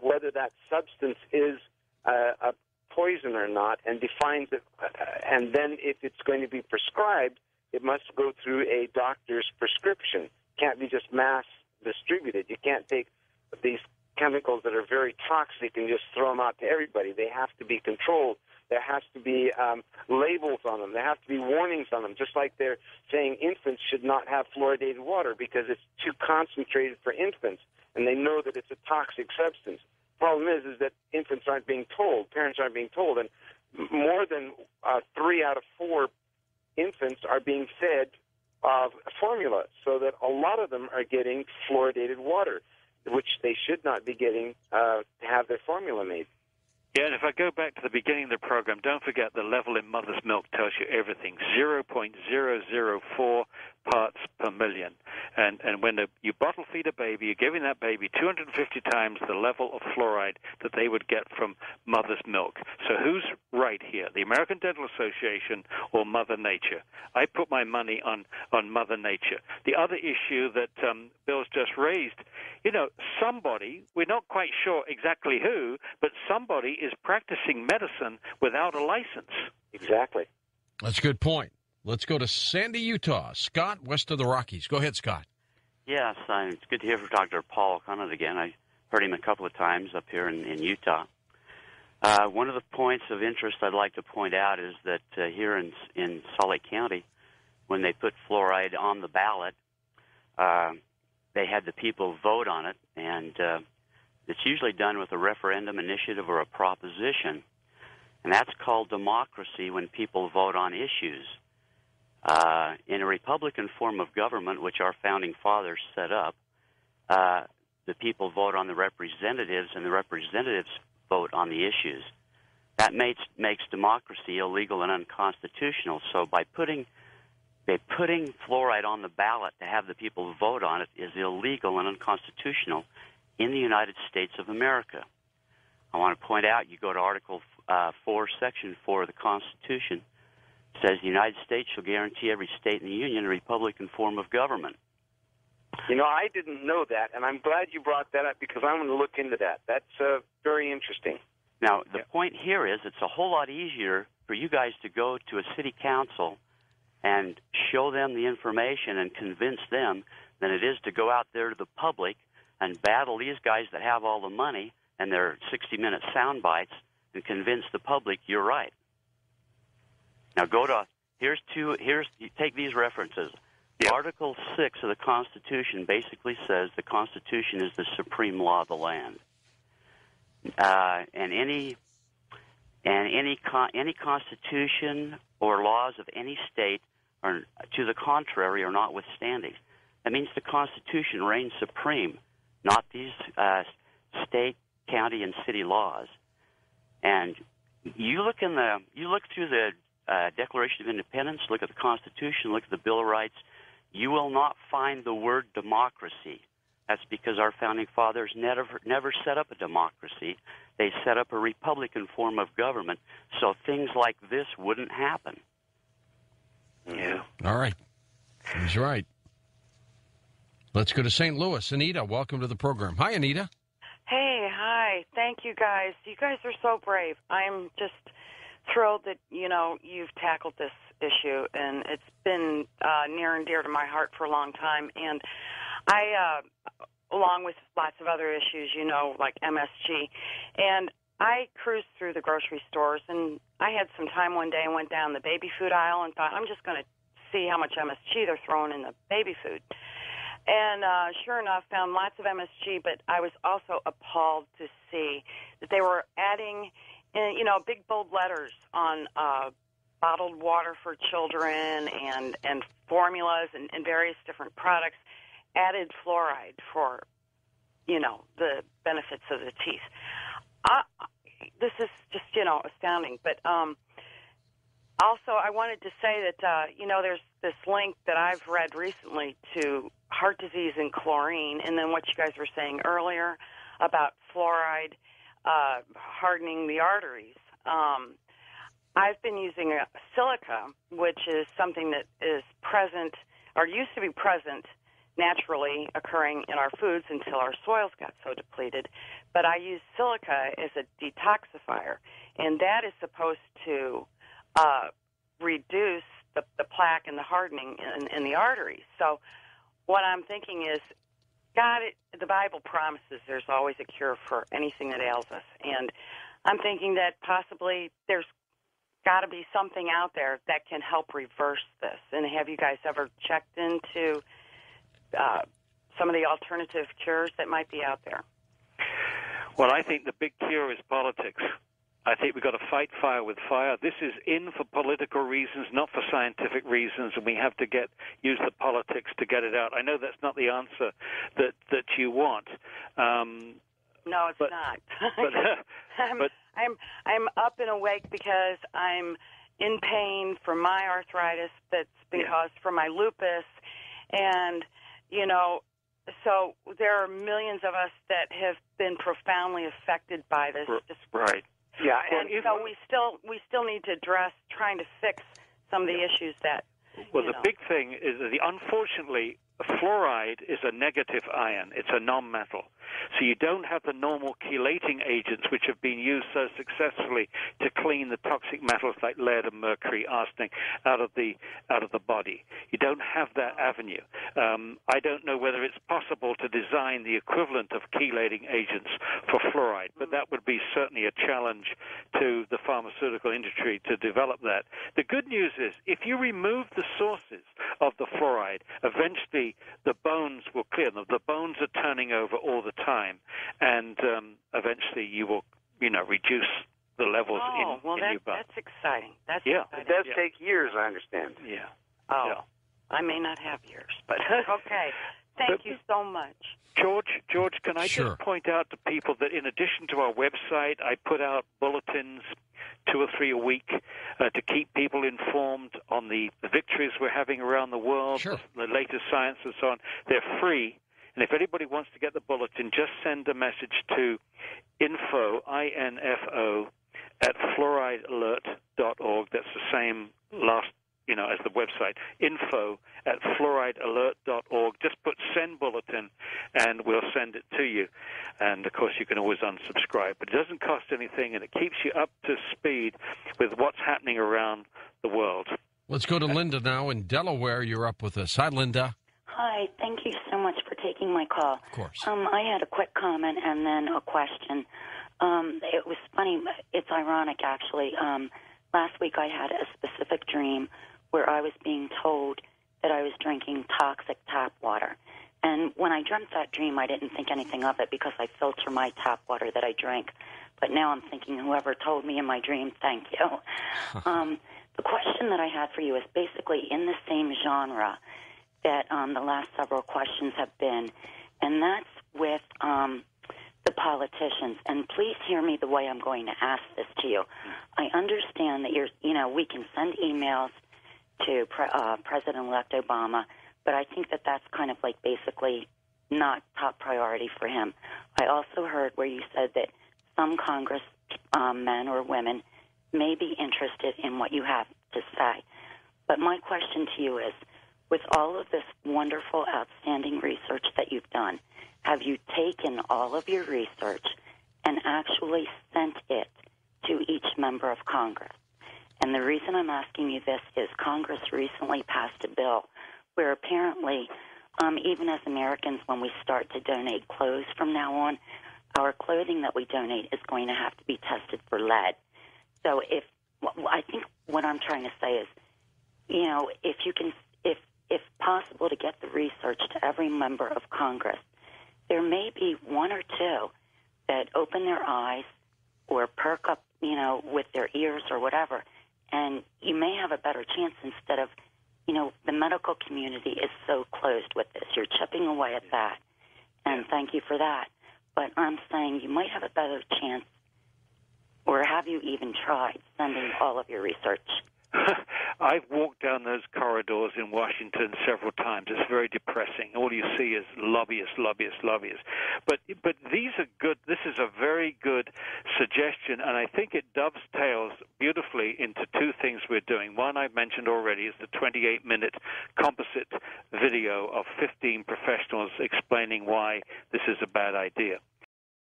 whether that substance is a poison or not, and defines it. And then if it's going to be prescribed, it must go through a doctor's prescription. It can't be just mass distributed. You can't take these chemicals that are very toxic and just throw them out to everybody. They have to be controlled. There has to be labels on them. There have to be warnings on them, just like they're saying infants should not have fluoridated water because it's too concentrated for infants, and they know that it's a toxic substance. Problem is that infants aren't being told, parents aren't being told, and more than 3 out of 4 infants are being fed formula, so that a lot of them are getting fluoridated water, which they should not be getting to have their formula made. Yeah, and if I go back to the beginning of the program, don't forget the level in mother's milk tells you everything, 0.004 parts per million. And when you bottle feed a baby, you're giving that baby 250 times the level of fluoride that they would get from mother's milk. So who's right here, the American Dental Association or Mother Nature? I put my money on Mother Nature. The other issue that Bill's just raised, somebody, we're not quite sure exactly who, but somebody is practicing medicine without a license. Exactly. That's a good point. Let's go to Sandy, Utah. Scott, west of the Rockies. Go ahead, Scott. Yes, it's good to hear from Dr. Paul Conant again. I heard him a couple of times up here in Utah. One of the points of interest I'd like to point out is that here in Salt Lake County, when they put fluoride on the ballot, they had the people vote on it, and it's usually done with a referendum initiative or a proposition, and that's called democracy when people vote on issues. In a Republican form of government, which our founding fathers set up, the people vote on the representatives, and the representatives vote on the issues. That makes democracy illegal and unconstitutional. So by putting fluoride on the ballot to have the people vote on it is illegal and unconstitutional in the United States of America. I want to point out, you go to Article 4, Section 4 of the Constitution. It says the United States shall guarantee every state in the Union a Republican form of government. I didn't know that, and I'm glad you brought that up because I'm going to look into that. That's very interesting. Now, the point here is it's a whole lot easier for you guys to go to a city council and show them the information and convince them than it is to go out there to the public and battle these guys that have all the money and their 60-minute sound bites and convince the public you're right. Now you take these references. Yep. Article 6 of the Constitution basically says the Constitution is the supreme law of the land. And any constitution or laws of any state are to the contrary or notwithstanding. That means the Constitution reigns supreme, not these state, county, and city laws. And you look through the Declaration of Independence, look at the Constitution, look at the Bill of Rights. You will not find the word democracy. That's because our founding fathers never set up a democracy. They set up a Republican form of government, so things like this wouldn't happen. Yeah. All right. He's right. Let's go to St. Louis. Anita, welcome to the program. Hi, Anita. Hey, hi. Thank you, guys. You guys are so brave. I'm just thrilled that, you've tackled this issue, and it's been near and dear to my heart for a long time. And I, along with lots of other issues, like MSG, and I cruised through the grocery stores, and I had some time one day and went down the baby food aisle and thought, I'm just going to see how much MSG they're throwing in the baby food. And sure enough, found lots of MSG, but I was also appalled to see that they were adding, big bold letters on bottled water for children and formulas and various different products, added fluoride for, the benefits of the teeth. This is just, astounding. But also, I wanted to say that, there's this link that I've read recently to heart disease and chlorine, and then what you guys were saying earlier about fluoride hardening the arteries. I've been using silica, which is something that is present or used to be present naturally occurring in our foods until our soils got so depleted. But I use silica as a detoxifier, and that is supposed to reduce the plaque and the hardening in the arteries. So what I'm thinking is, the Bible promises there's always a cure for anything that ails us. And I'm thinking that possibly there's got to be something out there that can help reverse this. And have you guys ever checked into some of the alternative cures that might be out there? Well, I think the big cure is politics. I think we've got to fight fire with fire. This is in for political reasons, not for scientific reasons, and we have to use the politics to get it out. I know that's not the answer that you want. No, it's not. I'm up and awake because I'm in pain from my arthritis that's been caused from my lupus, and so there are millions of us that have been profoundly affected by this. Right. Yeah, and so we still need to address trying to fix some of the issues that. Well, the big thing is that unfortunately, fluoride is a negative ion. It's a non-metal. So you don't have the normal chelating agents which have been used so successfully to clean the toxic metals like lead and mercury, arsenic out of the body. You don't have that avenue. I don't know whether it's possible to design the equivalent of chelating agents for fluoride, but that would be certainly a challenge to the pharmaceutical industry to develop that. The good news is if you remove the sources of the fluoride, eventually the bones will clear. The bones are turning over all the time, and eventually you will, reduce the levels in your body. That's exciting. That's exciting. It does take years, I understand. Yeah. Oh, yeah. I may not have years, but okay. Thank you so much. George, can I just point out to people that in addition to our website, I put out bulletins 2 or 3 a week to keep people informed on the victories we're having around the world, the latest science and so on. They're free. And if anybody wants to get the bulletin, just send a message to info, I-N-F-O, at fluoridealert.org. That's the same last, as the website, info at fluoridealert.org. Just put send bulletin, and we'll send it to you. And, of course, you can always unsubscribe. But it doesn't cost anything, and it keeps you up to speed with what's happening around the world. Let's go to Linda now in Delaware. You're up with us. Hi, Linda. Hi, thank you so much for taking my call. Of course. I had a quick comment and then a question. It was funny. It's ironic, actually. Last week I had a specific dream where I was being told that I was drinking toxic tap water. And when I dreamt that dream, I didn't think anything of it because I filter my tap water that I drink. But now I'm thinking, whoever told me in my dream, thank you. The question that I had for you is basically in the same genre that the last several questions have been, and that's with the politicians. And please hear me the way I'm going to ask this to you. I understand that we can send emails to President-elect Obama, but I think that that's kind of like basically not top priority for him. I also heard where you said that some Congress men or women may be interested in what you have to say. But my question to you is, with all of this wonderful, outstanding research that you've done, have you taken all of your research and actually sent it to each member of Congress? And the reason I'm asking you this is Congress recently passed a bill where apparently, even as Americans, when we start to donate clothes from now on, our clothing that we donate is going to have to be tested for lead. So I think what I'm trying to say is, if possible, to get the research to every member of Congress, there may be one or two that open their eyes or perk up, with their ears or whatever, and you may have a better chance instead of, the medical community is so closed with this. You're chipping away at that, and thank you for that. But I'm saying you might have a better chance, or have you even tried sending all of your research? I've walked down those corridors in Washington several times. It's very depressing. All you see is lobbyists. But these are good. This is a very good suggestion, and I think it dovetails beautifully into two things we're doing. One I've mentioned already is the 28-minute composite video of 15 professionals explaining why this is a bad idea.